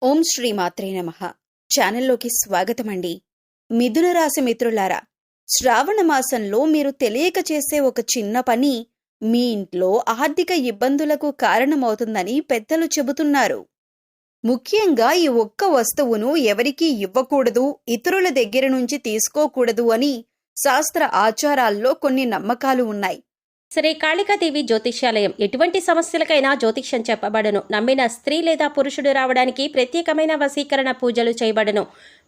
ఓం శ్రీ మాత్రే నమః. ఛానల్లోకి స్వాగతమండి. మిథున రాశి మిత్రులారా, శ్రావణ మాసంలో మీరు తెలియక చేసే ఒక చిన్న పని మీ ఇంట్లో ఆర్థిక ఇబ్బందులకు కారణమవుతుందని పెద్దలు చెబుతున్నారు. ముఖ్యంగా ఈ ఒక్క వస్తువును ఎవరికీ ఇవ్వకూడదు, ఇతరుల దగ్గర నుంచి తీసుకోకూడదు అని శాస్త్ర ఆచారాల్లో కొన్ని నమ్మకాలు ఉన్నాయి. శ్రీ కాళికాదేవి జ్యోతిష్యాలయం ఎటువంటి సమస్యలకైనా జ్యోతిష్యం చెప్పబడను. నమ్మిన స్త్రీ లేదా పురుషుడు రావడానికి ప్రత్యేకమైన వశీకరణ పూజలు చేయబడను.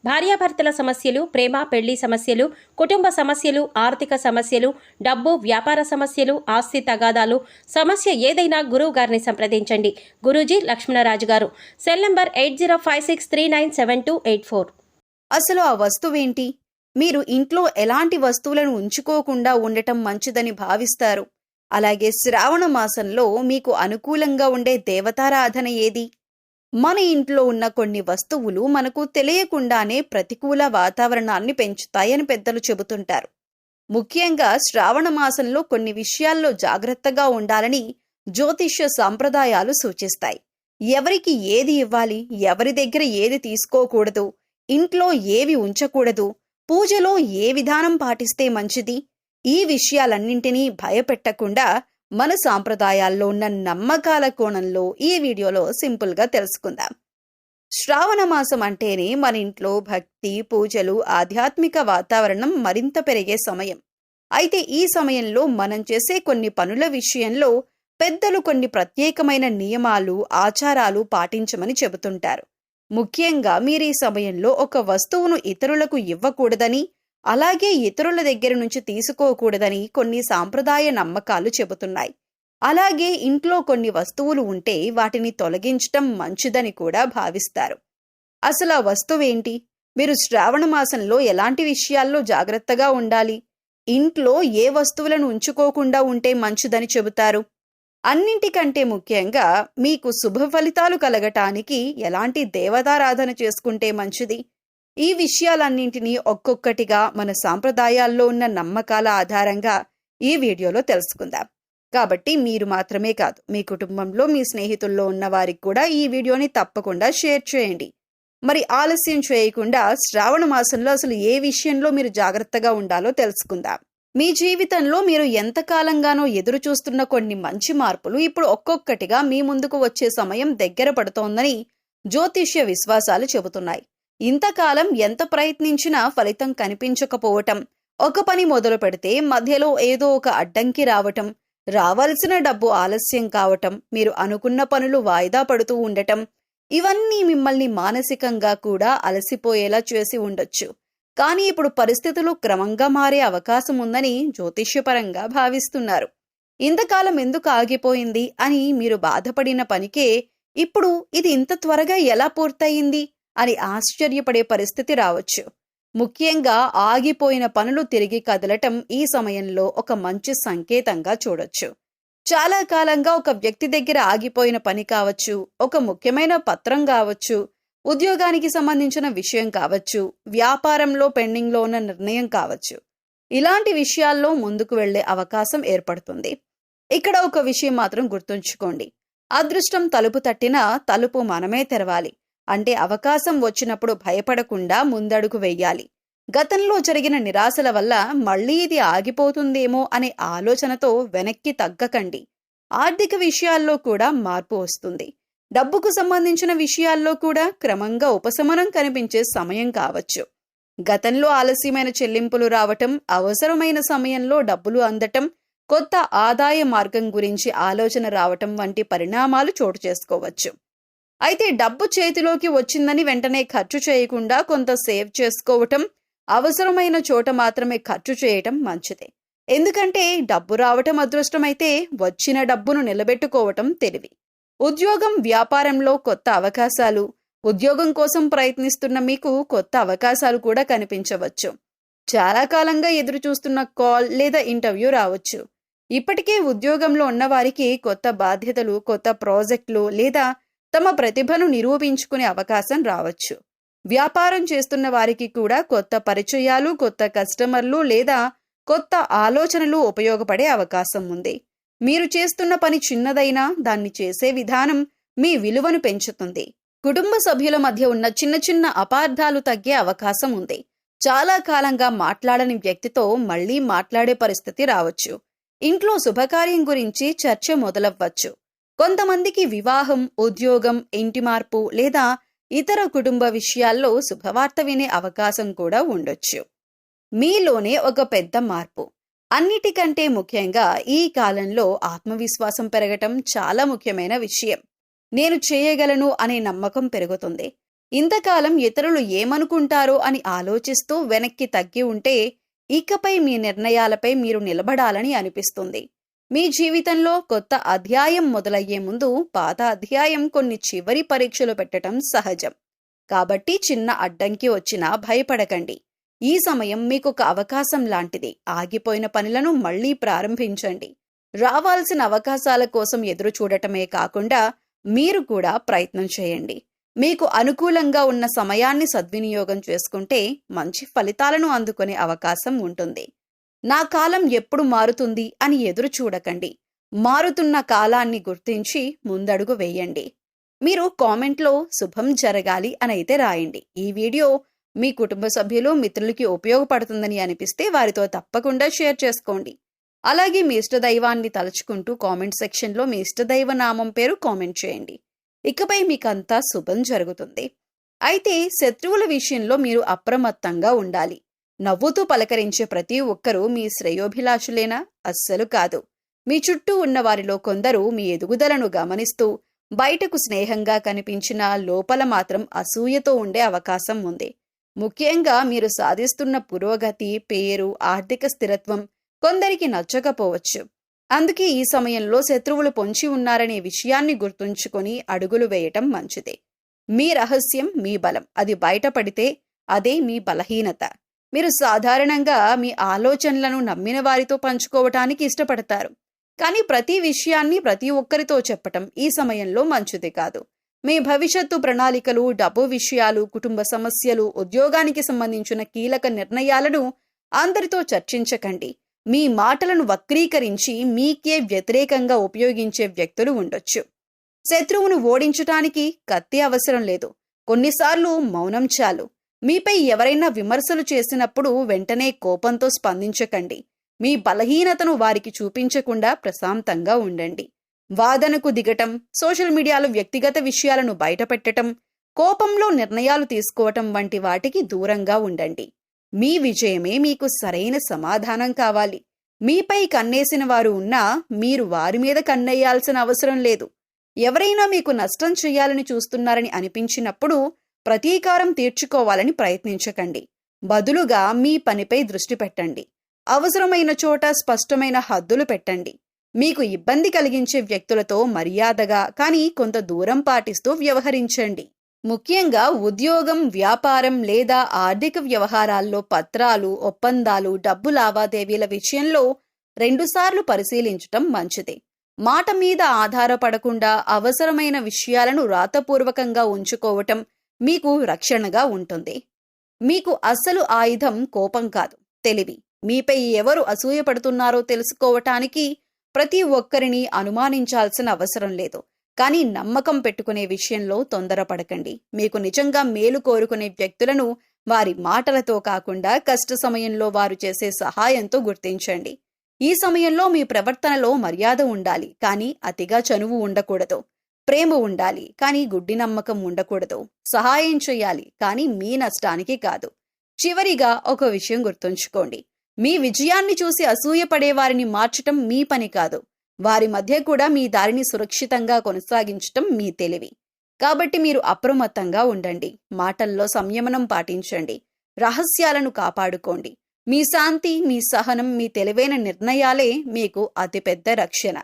భార్యాభర్తల సమస్యలు, ప్రేమ పెళ్లి సమస్యలు, కుటుంబ సమస్యలు, ఆర్థిక సమస్యలు, డబ్బు వ్యాపార సమస్యలు, ఆస్తి తగాదాలు, సమస్య ఏదైనా గురువు గారిని సంప్రదించండి. గురూజీ లక్ష్మణరాజు గారు. Cell number 8056397284. అసలు ఆ వస్తువేంటి? మీరు ఇంట్లో ఎలాంటి వస్తువులను ఉంచుకోకుండా ఉండటం మంచిదని భావిస్తారు? అలాగే శ్రావణ మాసంలో మీకు అనుకూలంగా ఉండే దేవతారాధన ఏది? మన ఇంట్లో ఉన్న కొన్ని వస్తువులు మనకు తెలియకుండానే ప్రతికూల వాతావరణాన్ని పెంచుతాయని పెద్దలు చెబుతుంటారు. ముఖ్యంగా శ్రావణ మాసంలో కొన్ని విషయాల్లో జాగ్రత్తగా ఉండాలని జ్యోతిష్య సాంప్రదాయాలు సూచిస్తాయి. ఎవరికి ఏది ఇవ్వాలి, ఎవరి దగ్గర ఏది తీసుకోకూడదు, ఇంట్లో ఏవి ఉంచకూడదు, పూజలో ఏ విధానం పాటిస్తే మంచిది, ఈ విషయాలన్నింటినీ భయపెట్టకుండా మన సాంప్రదాయాల్లో ఉన్న నమ్మకాల కోణంలో ఈ వీడియోలో సింపుల్గా తెలుసుకుందాం. శ్రావణ మాసం అంటేనే మన ఇంట్లో భక్తి, పూజలు, ఆధ్యాత్మిక వాతావరణం మరింత పెరిగే సమయం. అయితే ఈ సమయంలో మనం చేసే కొన్ని పనుల విషయంలో పెద్దలు కొన్ని ప్రత్యేకమైన నియమాలు, ఆచారాలు పాటించమని చెబుతుంటారు. ముఖ్యంగా మీరు ఈ సమయంలో ఒక వస్తువును ఇతరులకు ఇవ్వకూడదని, అలాగే ఇతరుల దగ్గర నుంచి తీసుకోకూడదని కొన్ని సాంప్రదాయ నమ్మకాలు చెబుతున్నాయి. అలాగే ఇంట్లో కొన్ని వస్తువులు ఉంటే వాటిని తొలగించటం మంచిదని కూడా భావిస్తారు. అసలు ఆ వస్తువేంటి? మీరు శ్రావణ మాసంలో ఎలాంటి విషయాల్లో జాగ్రత్తగా ఉండాలి? ఇంట్లో ఏ వస్తువులను ఉంచుకోకుండా ఉంటే మంచిదని చెబుతారు? అన్నింటికంటే ముఖ్యంగా మీకు శుభ ఫలితాలు కలగటానికి ఎలాంటి దేవతారాధన చేసుకుంటే మంచిది? ఈ విషయాలన్నింటినీ ఒక్కొక్కటిగా మన సాంప్రదాయాల్లో ఉన్న నమ్మకాల ఆధారంగా ఈ వీడియోలో తెలుసుకుందాం. కాబట్టి మీరు మాత్రమే కాదు, మీ కుటుంబంలో మీ స్నేహితుల్లో ఉన్న వారికి కూడా ఈ వీడియోని తప్పకుండా షేర్ చేయండి. మరి ఆలస్యం చేయకుండా శ్రావణ మాసంలో అసలు ఏ విషయంలో మీరు జాగ్రత్తగా ఉండాలో తెలుసుకుందాం. మీ జీవితంలో మీరు ఎంతకాలంగానో ఎదురు చూస్తున్న కొన్ని మంచి మార్పులు ఇప్పుడు ఒక్కొక్కటిగా మీ ముందుకు వచ్చే సమయం దగ్గర పడుతోందని జ్యోతిష్య విశ్వాసాలు చెబుతున్నాయి. ఇంతకాలం ఎంత ప్రయత్నించినా ఫలితం కనిపించకపోవటం, ఒక పని మొదలు పెడితే మధ్యలో ఏదో ఒక అడ్డంకి రావటం, రావాల్సిన డబ్బు ఆలస్యం కావటం, మీరు అనుకున్న పనులు వాయిదా పడుతూ ఉండటం, ఇవన్నీ మిమ్మల్ని మానసికంగా కూడా అలసిపోయేలా చేసి ఉండొచ్చు. కానీ ఇప్పుడు పరిస్థితులు క్రమంగా మారే అవకాశం ఉందని జ్యోతిష్యపరంగా భావిస్తున్నారు. ఇంతకాలం ఎందుకు ఆగిపోయింది అని మీరు బాధపడిన పనికే ఇప్పుడు ఇది ఇంత త్వరగా ఎలా పూర్తయింది అని ఆశ్చర్యపడే పరిస్థితి రావచ్చు. ముఖ్యంగా ఆగిపోయిన పనులు తిరిగి కదలటం ఈ సమయంలో ఒక మంచి సంకేతంగా చూడొచ్చు. చాలా కాలంగా ఒక వ్యక్తి దగ్గర ఆగిపోయిన పని కావచ్చు, ఒక ముఖ్యమైన పత్రం కావచ్చు, ఉద్యోగానికి సంబంధించిన విషయం కావచ్చు, వ్యాపారంలో పెండింగ్లో ఉన్న నిర్ణయం కావచ్చు, ఇలాంటి విషయాల్లో ముందుకు వెళ్లే అవకాశం ఏర్పడుతుంది. ఇక్కడ ఒక విషయం మాత్రం గుర్తుంచుకోండి, అదృష్టం తలుపు తట్టినా తలుపు మనమే తెరవాలి. అంటే అవకాశం వచ్చినప్పుడు భయపడకుండా ముందడుగు వెయ్యాలి. గతంలో జరిగిన నిరాశల వల్ల మళ్లీ ఇది ఆగిపోతుందేమో అనే ఆలోచనతో వెనక్కి తగ్గకండి. ఆర్థిక విషయాల్లో కూడా మార్పు వస్తుంది. డబ్బుకు సంబంధించిన విషయాల్లో కూడా క్రమంగా ఉపశమనం కనిపించే సమయం కావచ్చు. గతంలో ఆలస్యమైన చెల్లింపులు రావటం, అవసరమైన సమయంలో డబ్బులు అందటం, కొత్త ఆదాయ మార్గం గురించి ఆలోచన రావటం వంటి పరిణామాలు చోటు చేసుకోవచ్చు. అయితే డబ్బు చేతిలోకి వచ్చిందని వెంటనే ఖర్చు చేయకుండా కొంత సేవ్ చేసుకోవటం, అవసరమైన చోట మాత్రమే ఖర్చు చేయటం మంచిదే. ఎందుకంటే డబ్బు రావటం అదృష్టమైతే వచ్చిన డబ్బును నిలబెట్టుకోవటం తెలివి. ఉద్యోగం, వ్యాపారంలో కొత్త అవకాశాలు, ఉద్యోగం కోసం ప్రయత్నిస్తున్న మీకు కొత్త అవకాశాలు కూడా కనిపించవచ్చు. చాలా కాలంగా ఎదురు చూస్తున్న కాల్ లేదా ఇంటర్వ్యూ రావచ్చు. ఇప్పటికే ఉద్యోగంలో ఉన్నవారికి కొత్త బాధ్యతలు, కొత్త ప్రాజెక్టులు లేదా తమ ప్రతిభను నిరూపించుకునే అవకాశం రావచ్చు. వ్యాపారం చేస్తున్న వారికి కూడా కొత్త పరిచయాలు, కొత్త కస్టమర్లు లేదా కొత్త ఆలోచనలు ఉపయోగపడే అవకాశం ఉంది. మీరు చేస్తున్న పని చిన్నదైనా దాన్ని చేసే విధానం మీ విలువను పెంచుతుంది. కుటుంబ సభ్యుల మధ్య ఉన్న చిన్న చిన్న అపార్థాలు తగ్గే అవకాశం ఉంది. చాలా కాలంగా మాట్లాడని వ్యక్తితో మళ్ళీ మాట్లాడే పరిస్థితి రావచ్చు. ఇంట్లో శుభకార్యం గురించి చర్చ మొదలవ్వచ్చు. కొంతమందికి వివాహం, ఉద్యోగం, ఇంటి మార్పు లేదా ఇతర కుటుంబ విషయాల్లో శుభవార్త వినే అవకాశం కూడా ఉండొచ్చు. మీలోనే ఒక పెద్ద మార్పు. అన్నిటికంటే ముఖ్యంగా ఈ కాలంలో ఆత్మవిశ్వాసం పెరగటం చాలా ముఖ్యమైన విషయం. నేను చేయగలను అనే నమ్మకం పెరుగుతుంది. ఇంతకాలం ఇతరులు ఏమనుకుంటారో అని ఆలోచిస్తూ వెనక్కి తగ్గి ఉంటే ఇకపై మీ నిర్ణయాలపై మీరు నిలబడాలని అనిపిస్తుంది. మీ జీవితంలో కొత్త అధ్యాయం మొదలయ్యే ముందు పాత అధ్యాయం కొన్ని చివరి పరీక్షలు పెట్టడం సహజం. కాబట్టి చిన్న అడ్డంకి వచ్చినా భయపడకండి. ఈ సమయం మీకొక అవకాశం లాంటిది. ఆగిపోయిన పనులను మళ్లీ ప్రారంభించండి. రావాల్సిన అవకాశాల కోసం ఎదురు చూడటమే కాకుండా మీరు కూడా ప్రయత్నం చేయండి. మీకు అనుకూలంగా ఉన్న సమయాన్ని సద్వినియోగం చేసుకుంటే మంచి ఫలితాలను అందుకునే అవకాశం ఉంటుంది. నా కాలం ఎప్పుడు మారుతుంది అని ఎదురు చూడకండి. మారుతున్న కాలాన్ని గుర్తించి ముందడుగు వేయండి. మీరు కామెంట్లో శుభం జరగాలి అని అయితే రాయండి. ఈ వీడియో మీ కుటుంబ సభ్యులు, మిత్రులకి ఉపయోగపడుతుందని అనిపిస్తే వారితో తప్పకుండా షేర్ చేసుకోండి. అలాగే మీ ఇష్టదైవాన్ని తలుచుకుంటూ కామెంట్ సెక్షన్లో మీ ఇష్టదైవ నామం పేరు కామెంట్ చేయండి. ఇకపై మీకంతా శుభం జరుగుతుంది. అయితే శత్రువుల విషయంలో మీరు అప్రమత్తంగా ఉండాలి. నవ్వుతూ పలకరించే ప్రతి ఒక్కరూ మీ శ్రేయోభిలాషులేనా? అస్సలు కాదు. మీ చుట్టూ ఉన్న వారిలో కొందరు మీ ఎదుగుదలను గమనిస్తూ బయటకు స్నేహంగా కనిపించినా లోపల మాత్రం అసూయతో ఉండే అవకాశం ఉంది. ముఖ్యంగా మీరు సాధిస్తున్న పురోగతి, పేరు, ఆర్థిక స్థిరత్వం కొందరికి నచ్చకపోవచ్చు. అందుకే ఈ సమయంలో శత్రువులు పొంచి ఉన్నారనే విషయాన్ని గుర్తుంచుకొని అడుగులు వేయటం మంచిదే. మీ రహస్యం మీ బలం. అది బయటపడితే అదే మీ బలహీనత. మీరు సాధారణంగా మీ ఆలోచనలను నమ్మిన వారితో పంచుకోవటానికి ఇష్టపడతారు. కానీ ప్రతి విషయాన్ని ప్రతి ఒక్కరితో చెప్పటం ఈ సమయంలో మంచిది కాదు. మీ భవిష్యత్తు ప్రణాళికలు, డబ్బు విషయాలు, కుటుంబ సమస్యలు, ఉద్యోగానికి సంబంధించిన కీలక నిర్ణయాలను అందరితో చర్చించకండి. మీ మాటలను వక్రీకరించి మీకే వ్యతిరేకంగా ఉపయోగించే వ్యక్తులు ఉండొచ్చు. శత్రువును ఓడించటానికి కత్తి అవసరం లేదు. కొన్నిసార్లు మౌనం చాలు. మీపై ఎవరైనా విమర్శలు చేసినప్పుడు వెంటనే కోపంతో స్పందించకండి. మీ బలహీనతను వారికి చూపించకుండా ప్రశాంతంగా ఉండండి. వాదనకు దిగటం, సోషల్ మీడియాలో వ్యక్తిగత విషయాలను బయటపెట్టటం, కోపంలో నిర్ణయాలు తీసుకోవటం వంటి వాటికి దూరంగా ఉండండి. మీ విజయమే మీకు సరైన సమాధానం కావాలి. మీపై కన్నేసిన వారు ఉన్నా మీరు వారి మీద కన్నేయాల్సిన అవసరం లేదు. ఎవరైనా మీకు నష్టం చేయాలని చూస్తున్నారని అనిపించినప్పుడు ప్రతీకారం తీర్చుకోవాలని ప్రయత్నించకండి. బదులుగా మీ పనిపై దృష్టి పెట్టండి. అవసరమైన చోట స్పష్టమైన హద్దులు పెట్టండి. మీకు ఇబ్బంది కలిగించే వ్యక్తులతో మర్యాదగా కానీ కొంత దూరం పాటిస్తూ వ్యవహరించండి. ముఖ్యంగా ఉద్యోగం, వ్యాపారం లేదా ఆర్థిక వ్యవహారాల్లో పత్రాలు, ఒప్పందాలు, డబ్బు లావాదేవీల విషయంలో 2 సార్లు పరిశీలించటం మంచిది. మాట మీద ఆధారపడకుండా అవసరమైన విషయాలను రాతపూర్వకంగా ఉంచుకోవటం మీకు రక్షణగా ఉంటుంది. మీకు అసలు ఆయుధం కోపం కాదు, తెలివి. మీపై ఎవరు అసూయపడుతున్నారో తెలుసుకోవటానికి ప్రతి ఒక్కరిని అనుమానించాల్సిన అవసరం లేదు. కానీ నమ్మకం పెట్టుకునే విషయంలో తొందరపడకండి. మీకు నిజంగా మేలు కోరుకునే వ్యక్తులను వారి మాటలతో కాకుండా కష్ట సమయంలో వారు చేసే సహాయంతో గుర్తించండి. ఈ సమయంలో మీ ప్రవర్తనలో మర్యాద ఉండాలి, కానీ అతిగా చనువు ఉండకూడదు. ప్రేమ ఉండాలి, కానీ గుడ్డి నమ్మకం ఉండకూడదు. సహాయం చేయాలి, కానీ మీ నష్టానికి కాదు. చివరిగా ఒక విషయం గుర్తుంచుకోండి. మీ విజయాన్ని చూసి అసూయపడే వారిని మార్చటం మీ పని కాదు. వారి మధ్య కూడా మీ దారిని సురక్షితంగా కొనసాగించటం మీ తెలివి. కాబట్టి మీరు అప్రమత్తంగా ఉండండి. మాటల్లో సంయమనం పాటించండి. రహస్యాలను కాపాడుకోండి. మీ శాంతి, మీ సహనం, మీ తెలివైన నిర్ణయాలే మీకు అతిపెద్ద రక్షణ.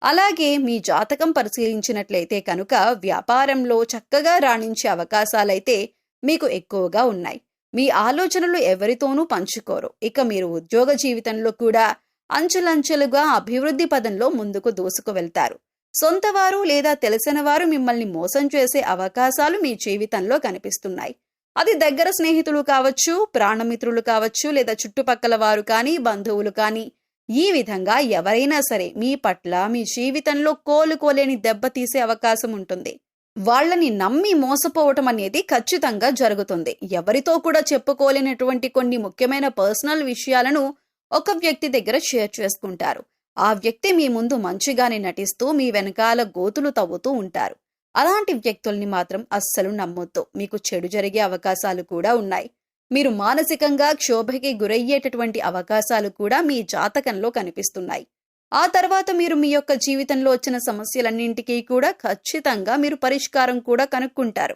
అలాగే మీ జాతకం పరిశీలించినట్లయితే కనుక వ్యాపారంలో చక్కగా రాణించే అవకాశాలైతే మీకు ఎక్కువగా ఉన్నాయి. మీ ఆలోచనలు ఎవరితోనూ పంచుకోరు. ఇక మీరు ఉద్యోగ జీవితంలో కూడా అంచెలంచెలుగా అభివృద్ధి పదంలో ముందుకు దూసుకు వెళ్తారు. సొంతవారు లేదా తెలిసిన వారు మిమ్మల్ని మోసం చేసే అవకాశాలు మీ జీవితంలో కనిపిస్తున్నాయి. అది దగ్గర స్నేహితులు కావచ్చు, ప్రాణమిత్రులు కావచ్చు, లేదా చుట్టుపక్కల వారు కానీ, బంధువులు కానీ. ఈ విధంగా ఎవరైనా సరే మీ పట్ల, మీ జీవితంలో కోలుకోలేని దెబ్బ తీసే అవకాశం ఉంటుంది. వాళ్ళని నమ్మి మోసపోవటం అనేది ఖచ్చితంగా జరుగుతుంది. ఎవరితో కూడా చెప్పుకోలేనటువంటి కొన్ని ముఖ్యమైన పర్సనల్ విషయాలను ఒక వ్యక్తి దగ్గర షేర్ చేసుకుంటారు. ఆ వ్యక్తి మీ ముందు మంచిగానే నటిస్తూ మీ వెనకాల గోతులు తవ్వుతూ ఉంటారు. అలాంటి వ్యక్తుల్ని మాత్రం అస్సలు నమ్మొద్దు. మీకు చెడు జరిగే అవకాశాలు కూడా ఉన్నాయి. మీరు మానసికంగా క్షోభకి గురయ్యేటటువంటి అవకాశాలు కూడా మీ జాతకంలో కనిపిస్తున్నాయి. ఆ తర్వాత మీరు మీ యొక్క జీవితంలో వచ్చిన సమస్యలన్నింటికీ కూడా ఖచ్చితంగా మీరు పరిష్కారం కూడా కనుక్కుంటారు.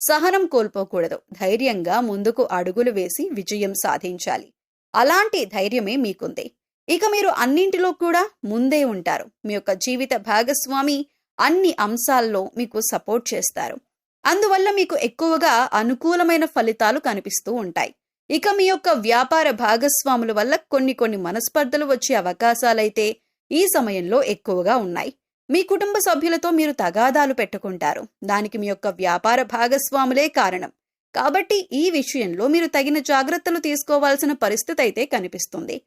సహనం కోల్పోకూడదు. ధైర్యంగా ముందుకు అడుగులు వేసి విజయం సాధించాలి. అలాంటి ధైర్యమే మీకుంది. ఇక మీరు అన్నింటిలో కూడా ముందే ఉంటారు. మీ యొక్క జీవిత భాగస్వామి అన్ని అంశాల్లో మీకు సపోర్ట్ చేస్తారు. అందువల్ల మీకు ఎక్కువగా అనుకూలమైన ఫలితాలు కనిపిస్తూ ఉంటాయి. ఇక మీ యొక్క వ్యాపార భాగస్వాముల వల్ల కొన్ని మనస్పర్ధలు వచ్చే అవకాశాలైతే ఈ సమయంలో ఎక్కువగా ఉన్నాయి. మీ కుటుంబ సభ్యులతో మీరు తగాదాలు పెట్టుకుంటారు. దానికి మీ యొక్క వ్యాపార భాగస్వాములే కారణం. కాబట్టి ఈ విషయంలో మీరు తగిన జాగ్రత్తలు తీసుకోవాల్సిన పరిస్థితి అయితే కనిపిస్తుంది.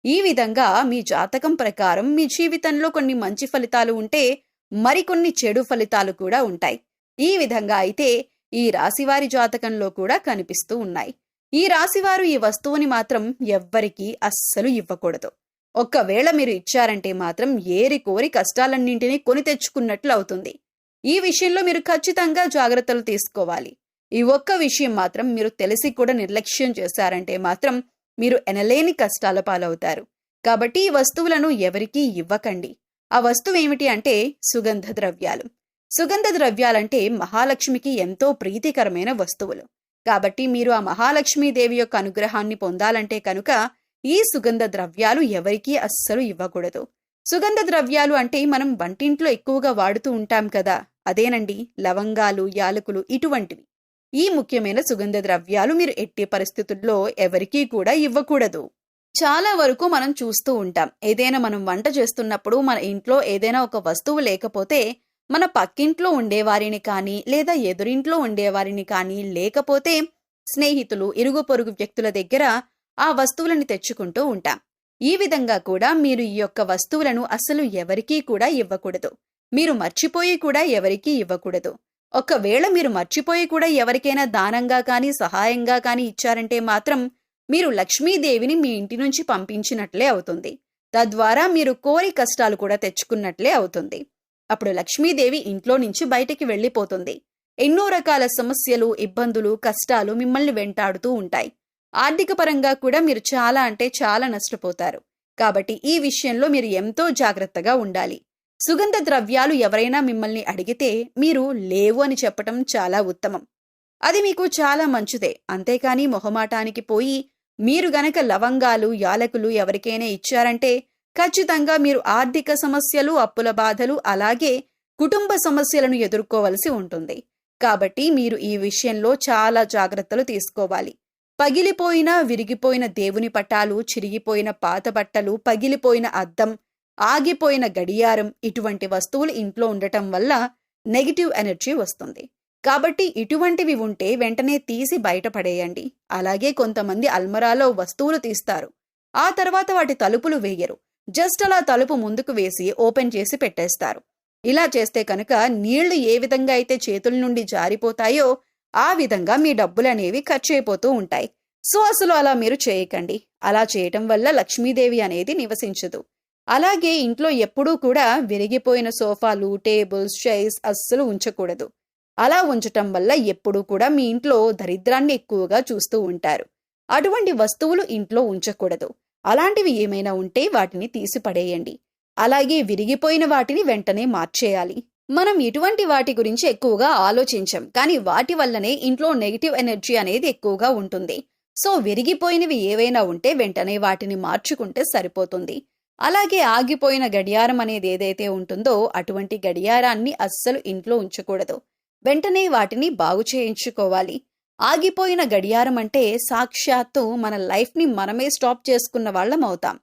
ఈ విధంగా మీ జాతకం ప్రకారం మీ జీవితంలో కొన్ని మంచి ఫలితాలు ఉంటే మరికొన్ని చెడు ఫలితాలు కూడా ఉంటాయి. ఈ విధంగా అయితే ఈ రాశివారి జాతకంలో కూడా కనిపిస్తూ ఉన్నాయి. ఈ రాశివారు ఈ వస్తువుని మాత్రం ఎవ్వరికీ అస్సలు ఇవ్వకూడదు. ఒక్కవేళ మీరు ఇచ్చారంటే మాత్రం ఏరి కోరి కష్టాలన్నింటినీ కొని తెచ్చుకున్నట్లు అవుతుంది. ఈ విషయంలో మీరు ఖచ్చితంగా జాగ్రత్తలు తీసుకోవాలి. ఈ ఒక్క విషయం మాత్రం మీరు తెలిసి కూడా నిర్లక్ష్యం చేశారంటే మాత్రం మీరు ఎనలేని కష్టాల పాలవుతారు. కాబట్టి ఈ వస్తువులను ఎవరికీ ఇవ్వకండి. ఆ వస్తువు ఏమిటి అంటే సుగంధ ద్రవ్యాలు. సుగంధ ద్రవ్యాలంటే మహాలక్ష్మికి ఎంతో ప్రీతికరమైన వస్తువులు. కాబట్టి మీరు ఆ మహాలక్ష్మీదేవి యొక్క అనుగ్రహాన్ని పొందాలంటే కనుక ఈ సుగంధ ద్రవ్యాలు ఎవరికీ అస్సలు ఇవ్వకూడదు. సుగంధ ద్రవ్యాలు అంటే మనం వంటింట్లో ఎక్కువగా వాడుతూ ఉంటాం కదా, అదేనండి లవంగాలు, యాలకులు ఇటువంటివి. ఈ ముఖ్యమైన సుగంధ ద్రవ్యాలు మీరు ఎట్టి పరిస్థితుల్లో ఎవరికీ కూడా ఇవ్వకూడదు. చాలా వరకు మనం చూస్తూ ఉంటాం, ఏదైనా మనం వంట చేస్తున్నప్పుడు మన ఇంట్లో ఏదైనా ఒక వస్తువు లేకపోతే మన పక్కింట్లో ఉండేవారిని కానీ లేదా ఎదురింట్లో ఉండేవారిని కానీ లేకపోతే స్నేహితులు, ఇరుగు పొరుగు వ్యక్తుల దగ్గర ఆ వస్తువులను తెచ్చుకుంటూ ఉంటాం. ఈ విధంగా కూడా మీరు ఈ యొక్క వస్తువులను అసలు ఎవరికీ కూడా ఇవ్వకూడదు. మీరు మర్చిపోయి కూడా ఎవరికీ ఇవ్వకూడదు. ఒకవేళ మీరు మర్చిపోయి కూడా ఎవరికైనా దానంగా కానీ సహాయంగా కానీ ఇచ్చారంటే మాత్రం మీరు లక్ష్మీదేవిని మీ ఇంటి నుంచి పంపించినట్లే అవుతుంది. తద్వారా మీరు కోరి కష్టాలు కూడా తెచ్చుకున్నట్లే అవుతుంది. అప్పుడు లక్ష్మీదేవి ఇంట్లో నుంచి బయటికి వెళ్ళిపోతుంది. ఎన్నో రకాల సమస్యలు, ఇబ్బందులు, కష్టాలు మిమ్మల్ని వెంటాడుతూ ఉంటాయి. ఆర్థిక పరంగా కూడా మీరు చాలా అంటే చాలా నష్టపోతారు. కాబట్టి ఈ విషయంలో మీరు ఎంతో జాగ్రత్తగా ఉండాలి. సుగంధ ద్రవ్యాలు ఎవరైనా మిమ్మల్ని అడిగితే మీరు లేవు అని చెప్పటం చాలా ఉత్తమం. అది మీకు చాలా మంచిదే. అంతేకాని మొహమాటానికి పోయి మీరు గనక లవంగాలు, యాలకులు ఎవరికైనా ఇచ్చారంటే ఖచ్చితంగా మీరు ఆర్థిక సమస్యలు, అప్పుల బాధలు, అలాగే కుటుంబ సమస్యలను ఎదుర్కోవలసి ఉంటుంది. కాబట్టి మీరు ఈ విషయంలో చాలా జాగ్రత్తలు తీసుకోవాలి. పగిలిపోయిన, విరిగిపోయిన దేవుని పటాలు, చిరిగిపోయిన పాత బట్టలు, పగిలిపోయిన అద్దం, ఆగిపోయిన గడియారం ఇటువంటి వస్తువులు ఇంట్లో ఉండటం వల్ల నెగిటివ్ ఎనర్జీ వస్తుంది. కాబట్టి ఇటువంటివి ఉంటే వెంటనే తీసి బయటపడేయండి. అలాగే కొంతమంది అల్మరాలో వస్తువులు తీస్తారు, ఆ తర్వాత వాటి తలుపులు వేయరు. జస్ట్ అలా తలుపు ముందుకు వేసి ఓపెన్ చేసి పెట్టేస్తారు. ఇలా చేస్తే కనుక నీళ్లు ఏ విధంగా అయితే చేతుల నుండి జారిపోతాయో ఆ విధంగా మీ డబ్బులనేవి ఖర్చు అయిపోతూ ఉంటాయి. సో అసలు అలా మీరు చేయకండి. అలా చేయటం వల్ల లక్ష్మీదేవి అనేది నివసించదు. అలాగే ఇంట్లో ఎప్పుడూ కూడా విరిగిపోయిన సోఫాలు, టేబుల్స్, చైర్స్ అస్సలు ఉంచకూడదు. అలా ఉంచటం వల్ల ఎప్పుడూ కూడా మీ ఇంట్లో దరిద్రాన్ని ఎక్కువగా చూస్తూ ఉంటారు. అటువంటి వస్తువులు ఇంట్లో ఉంచకూడదు. అలాంటివి ఏమైనా ఉంటే వాటిని తీసి పడేయండి. అలాగే విరిగిపోయిన వాటిని వెంటనే మార్చేయాలి. మనం ఇటువంటి వాటి గురించి ఎక్కువగా ఆలోచించం, కానీ వాటి వల్లనే ఇంట్లో నెగిటివ్ ఎనర్జీ అనేది ఎక్కువగా ఉంటుంది. సో విరిగిపోయినవి ఏవైనా ఉంటే వెంటనే వాటిని మార్చుకుంటే సరిపోతుంది. అలాగే ఆగిపోయిన గడియారం అనేది ఏదైతే ఉంటుందో అటువంటి గడియారాన్ని అస్సలు ఇంట్లో ఉంచకూడదు. వెంటనే వాటిని బాగు చేయించుకోవాలి. ఆగిపోయిన గడియారం అంటే సాక్షాత్తు మన లైఫ్ని మనమే స్టాప్ చేసుకున్న వాళ్ళం అవుతాం.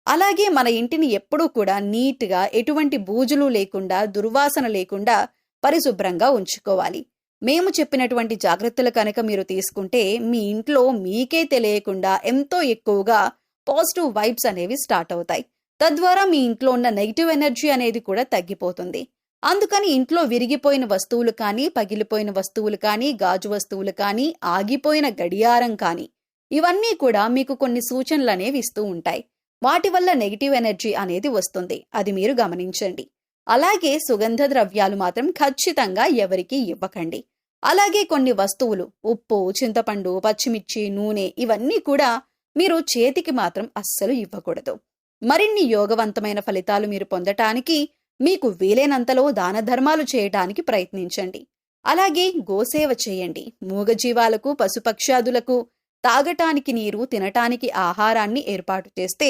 అలాగే మన ఇంటిని ఎప్పుడూ కూడా నీట్గా, ఎటువంటి బూజులు లేకుండా, దుర్వాసన లేకుండా పరిశుభ్రంగా ఉంచుకోవాలి. మేము చెప్పినటువంటి జాగ్రత్తలు కనుక మీరు తీసుకుంటే మీ ఇంట్లో మీకే తెలియకుండా ఎంతో ఎక్కువగా పాజిటివ్ వైబ్స్ అనేవి స్టార్ట్ అవుతాయి. తద్వారా మీ ఇంట్లో ఉన్న నెగిటివ్ ఎనర్జీ అనేది కూడా తగ్గిపోతుంది. అందుకని ఇంట్లో విరిగిపోయిన వస్తువులు కానీ, పగిలిపోయిన వస్తువులు కానీ, గాజు వస్తువులు కానీ, ఆగిపోయిన గడియారం కానీ, ఇవన్నీ కూడా మీకు కొన్ని సూచనలనేవి ఇస్తూ ఉంటాయి. వాటి వల్ల నెగిటివ్ ఎనర్జీ అనేది వస్తుంది. అది మీరు గమనించండి. అలాగే సుగంధ ద్రవ్యాలు మాత్రం ఖచ్చితంగా ఎవరికీ ఇవ్వకండి. అలాగే కొన్ని వస్తువులు ఉప్పు, చింతపండు, పచ్చిమిర్చి, నూనె ఇవన్నీ కూడా మీరు చేతికి మాత్రం అస్సలు ఇవ్వకూడదు. మరిన్ని యోగవంతమైన ఫలితాలు మీరు పొందటానికి మీకు వీలైనంతలో దాన ధర్మాలు చేయటానికి ప్రయత్నించండి. అలాగే గోసేవ చేయండి. మూగజీవాలకు, పశుపక్షాదులకు తాగటానికి నీరు, తినటానికి ఆహారాన్ని ఏర్పాటు చేస్తే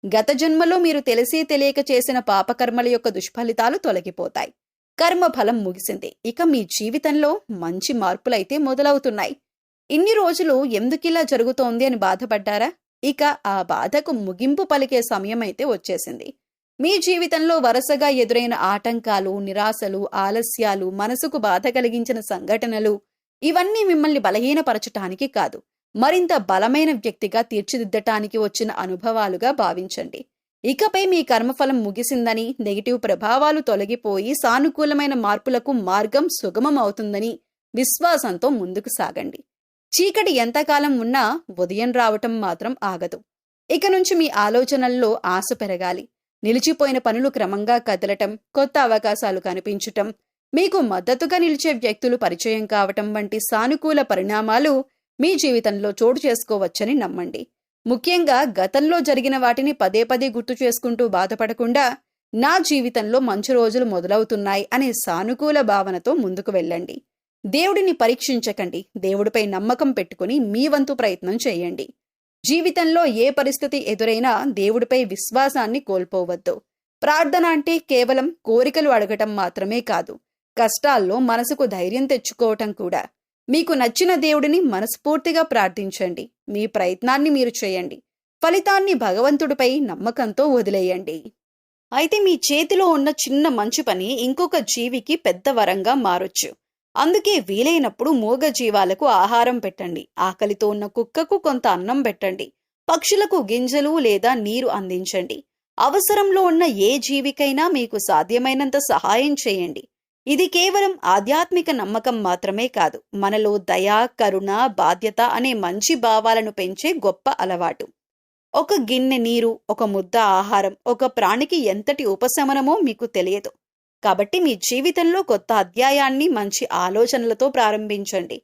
గత జన్మలో మీరు తెలిసి తెలియక చేసిన పాపకర్మల యొక్క దుష్ఫలితాలు తొలగిపోతాయి. కర్మఫలం ముగిసింది. ఇక మీ జీవితంలో మంచి మార్పులైతే మొదలవుతున్నాయి. ఇన్ని రోజులు ఎందుకిలా జరుగుతోంది అని బాధపడ్డారా? ఇక ఆ బాధకు ముగింపు పలికే సమయం అయితే వచ్చేసింది. మీ జీవితంలో వరుసగా ఎదురైన ఆటంకాలు, నిరాశలు, ఆలస్యాలు, మనసుకు బాధ కలిగించిన సంఘటనలు ఇవన్నీ మిమ్మల్ని బలహీనపరచటానికి కాదు, మరింత బలమైన వ్యక్తిగా తీర్చిదిద్దటానికి వచ్చిన అనుభవాలుగా భావించండి. ఇకపై మీ కర్మఫలం ముగిసిందని, నెగిటివ్ ప్రభావాలు తొలగిపోయి సానుకూలమైన మార్పులకు మార్గం సుగమం అవుతుందని విశ్వాసంతో ముందుకు సాగండి. చీకటి ఎంతకాలం ఉన్నా ఉదయం రావటం మాత్రం ఆగదు. ఇక నుంచి మీ ఆలోచనల్లో ఆశ పెరగాలి. నిలిచిపోయిన పనులు క్రమంగా కదలటం, కొత్త అవకాశాలు కనిపించటం, మీకు మద్దతుగా నిలిచే వ్యక్తులు పరిచయం కావటం వంటి సానుకూల పరిణామాలు మీ జీవితంలో చోటు చేసుకోవచ్చని నమ్మండి. ముఖ్యంగా గతంలో జరిగిన వాటిని పదే పదే గుర్తు చేసుకుంటూ బాధపడకుండా నా జీవితంలో మంచి రోజులు మొదలవుతున్నాయి అనే సానుకూల భావనతో ముందుకు వెళ్ళండి. దేవుడిని పరీక్షించకండి. దేవుడిపై నమ్మకం పెట్టుకుని మీ వంతు ప్రయత్నం చేయండి. జీవితంలో ఏ పరిస్థితి ఎదురైనా దేవుడిపై విశ్వాసాన్ని కోల్పోవద్దు. ప్రార్థన అంటే కేవలం కోరికలు అడగటం మాత్రమే కాదు, కష్టాల్లో మనసుకు ధైర్యం తెచ్చుకోవటం కూడా. మీకు నచ్చిన దేవుడిని మనస్ఫూర్తిగా ప్రార్థించండి. మీ ప్రయత్నాన్ని మీరు చేయండి. ఫలితాన్ని భగవంతుడిపై నమ్మకంతో వదిలేయండి. అయితే మీ చేతిలో ఉన్న చిన్న మంచి పని ఇంకొక జీవికి పెద్ద వరంగా మారొచ్చు. అందుకే వీలైనప్పుడు మూగ జీవాలకు ఆహారం పెట్టండి. ఆకలితో ఉన్న కుక్కకు కొంత అన్నం పెట్టండి. పక్షులకు గింజలు లేదా నీరు అందించండి. అవసరంలో ఉన్న ఏ జీవికైనా మీకు సాధ్యమైనంత సహాయం చేయండి. ఇది కేవలం ఆధ్యాత్మిక నమ్మకం మాత్రమే కాదు, మనలో దయ, కరుణ, బాధ్యత అనే మంచి భావాలను పెంచే గొప్ప అలవాటు. ఒక గిన్నె నీరు, ఒక ముద్ద ఆహారం ఒక ప్రాణికి ఎంతటి ఉపశమనమో మీకు తెలియదు. కాబట్టి మీ జీవితంలో కొత్త అధ్యాయాన్ని మంచి ఆలోచనలతో ప్రారంభించండి.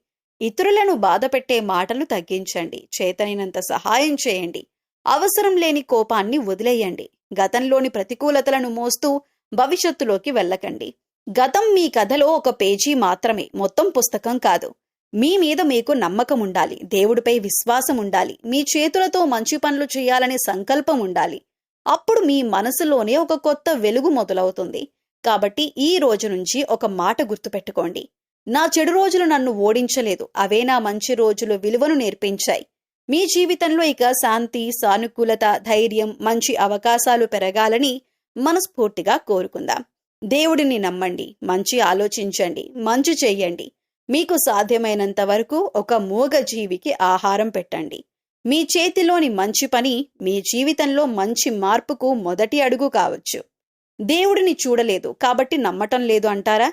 ఇతరులను బాధపెట్టే మాటలు తగ్గించండి. చేతనైనంత సహాయం చేయండి. అవసరం లేని కోపాన్ని వదిలేయండి. గతంలోని ప్రతికూలతలను మోస్తూ భవిష్యత్తులోకి వెళ్ళకండి. గతం మీ కథలో ఒక పేజీ మాత్రమే, మొత్తం పుస్తకం కాదు. మీ మీద మీకు నమ్మకం ఉండాలి. దేవుడిపై విశ్వాసం ఉండాలి. మీ చేతులతో మంచి పనులు చేయాలనే సంకల్పం ఉండాలి. అప్పుడు మీ మనసులోనే ఒక కొత్త వెలుగు మొదలవుతుంది. కాబట్టి ఈ రోజు నుంచి ఒక మాట గుర్తుపెట్టుకోండి. నా చెడు రోజులు నన్ను ఓడించలేదు, అవే నా మంచి రోజులు విలువను నేర్పించాయి. మీ జీవితంలో ఇక శాంతి, సానుకూలత, ధైర్యం, మంచి అవకాశాలు పెరగాలని మనస్ఫూర్తిగా కోరుకుందాం. దేవుడిని నమ్మండి, మంచి ఆలోచించండి, మంచి చెయ్యండి. మీకు సాధ్యమైనంత వరకు ఒక మూగ జీవికి ఆహారం పెట్టండి. మీ చేతిలోని మంచి పని మీ జీవితంలో మంచి మార్పుకు మొదటి అడుగు కావచ్చు. దేవుడిని చూడలేదు కాబట్టి నమ్మటం లేదు అంటారా?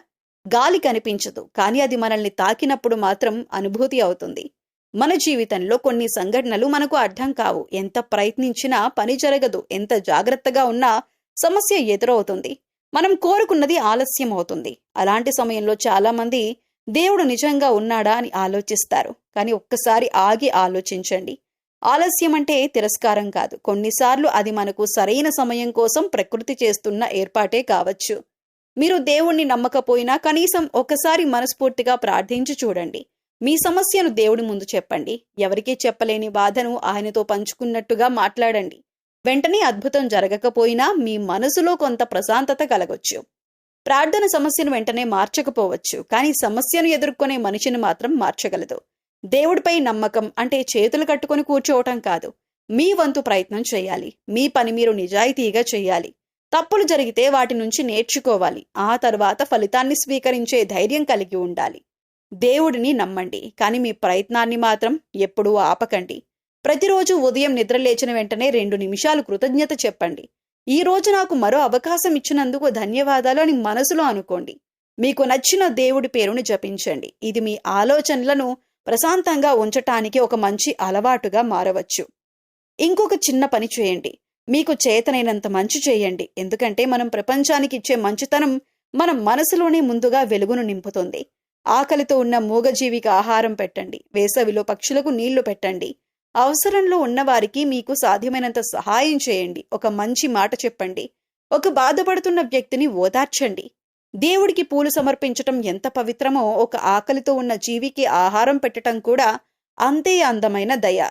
గాలి కనిపించదు, కానీ అది మనల్ని తాకినప్పుడు మాత్రం అనుభూతి అవుతుంది. మన జీవితంలో కొన్ని సంఘటనలు మనకు అర్థం కావు. ఎంత ప్రయత్నించినా పని జరగదు. ఎంత జాగ్రత్తగా ఉన్నా సమస్య ఎదురవుతుంది. మనం కోరుకున్నది ఆలస్యం అవుతుంది. అలాంటి సమయంలో చాలా మంది దేవుడు నిజంగా ఉన్నాడా అని ఆలోచిస్తారు. కానీ ఒక్కసారి ఆగి ఆలోచించండి. ఆలస్యం అంటే తిరస్కారం కాదు. కొన్నిసార్లు అది మనకు సరైన సమయం కోసం ప్రకృతి చేస్తున్న ఏర్పాటే కావచ్చు. మీరు దేవుణ్ణి నమ్మకపోయినా కనీసం ఒకసారి మనస్ఫూర్తిగా ప్రార్థించి చూడండి. మీ సమస్యను దేవుడి ముందు చెప్పండి. ఎవరికీ చెప్పలేని బాధను ఆయనతో పంచుకున్నట్టుగా మాట్లాడండి. వెంటనే అద్భుతం జరగకపోయినా మీ మనసులో కొంత ప్రశాంతత కలగొచ్చు. ప్రార్థన సమస్యను వెంటనే మార్చకపోవచ్చు, కానీ సమస్యను ఎదుర్కొనే మనిషిని మాత్రం మార్చగలదు. దేవుడిపై నమ్మకం అంటే చేతులు కట్టుకొని కూర్చోవటం కాదు. మీ వంతు ప్రయత్నం చేయాలి. మీ పని మీరు నిజాయితీగా చేయాలి. తప్పులు జరిగితే వాటి నుంచి నేర్చుకోవాలి. ఆ తర్వాత ఫలితాన్ని స్వీకరించే ధైర్యం కలిగి ఉండాలి. దేవుడిని నమ్మండి, కానీ మీ ప్రయత్నాన్ని మాత్రం ఎప్పుడూ ఆపకండి. ప్రతిరోజు ఉదయం నిద్ర లేచిన వెంటనే 2 నిమిషాలు కృతజ్ఞత చెప్పండి. ఈ రోజు నాకు మరో అవకాశం ఇచ్చినందుకు ధన్యవాదాలు అని మనసులో అనుకోండి. మీకు నచ్చిన దేవుడి పేరుని జపించండి. ఇది మీ ఆలోచనలను ప్రశాంతంగా ఉంచటానికి ఒక మంచి అలవాటుగా మారవచ్చు. ఇంకొక చిన్న పని చేయండి. మీకు చేతనైనంత మంచి చేయండి. ఎందుకంటే మనం ప్రపంచానికి ఇచ్చే మంచితనం మన మనసులోనే ముందుగా వెలుగును నింపుతుంది. ఆకలితో ఉన్న మూగజీవికి ఆహారం పెట్టండి. వేసవిలో పక్షులకు నీళ్లు పెట్టండి. అవసరంలో ఉన్నవారికి మీకు సాధ్యమైనంత సహాయం చేయండి. ఒక మంచి మాట చెప్పండి. ఒక బాధపడుతున్న వ్యక్తిని ఓదార్చండి. దేవుడికి పూలు సమర్పించటం ఎంత పవిత్రమో ఒక ఆకలితో ఉన్న జీవికి ఆహారం పెట్టటం కూడా అంతే అందమైన దయ.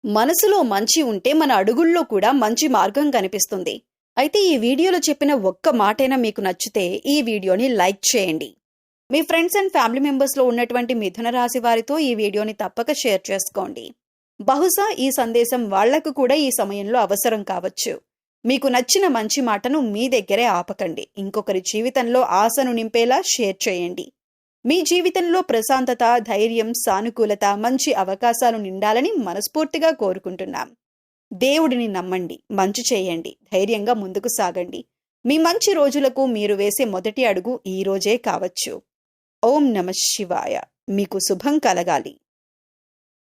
మనసులో మంచి ఉంటే మన అడుగుల్లో కూడా మంచి మార్గం కనిపిస్తుంది. అయితే ఈ వీడియోలో చెప్పిన ఒక్క మాటైనా మీకు నచ్చితే ఈ వీడియోని లైక్ చేయండి. మీ ఫ్రెండ్స్ అండ్ ఫ్యామిలీ మెంబర్స్లో ఉన్నటువంటి మిథున రాశి వారితో ఈ వీడియోని తప్పక షేర్ చేసుకోండి. బహుశా ఈ సందేశం వాళ్లకు కూడా ఈ సమయంలో అవసరం కావచ్చు. మీకు నచ్చిన మంచి మాటను మీ దగ్గరే ఆపకండి. ఇంకొకరి జీవితంలో ఆశను నింపేలా షేర్ చేయండి. మీ జీవితంలో ప్రశాంతత, ధైర్యం, సానుకూలత, మంచి అవకాశాలు నిండాలని మనస్ఫూర్తిగా కోరుకుంటున్నాం. దేవుడిని నమ్మండి, మంచి చేయండి, ధైర్యంగా ముందుకు సాగండి. మీ మంచి రోజులకు మీరు వేసే మొదటి అడుగు ఈ రోజే కావచ్చు. ఓం నమః శివాయ. మీకు శుభం కలగాలి.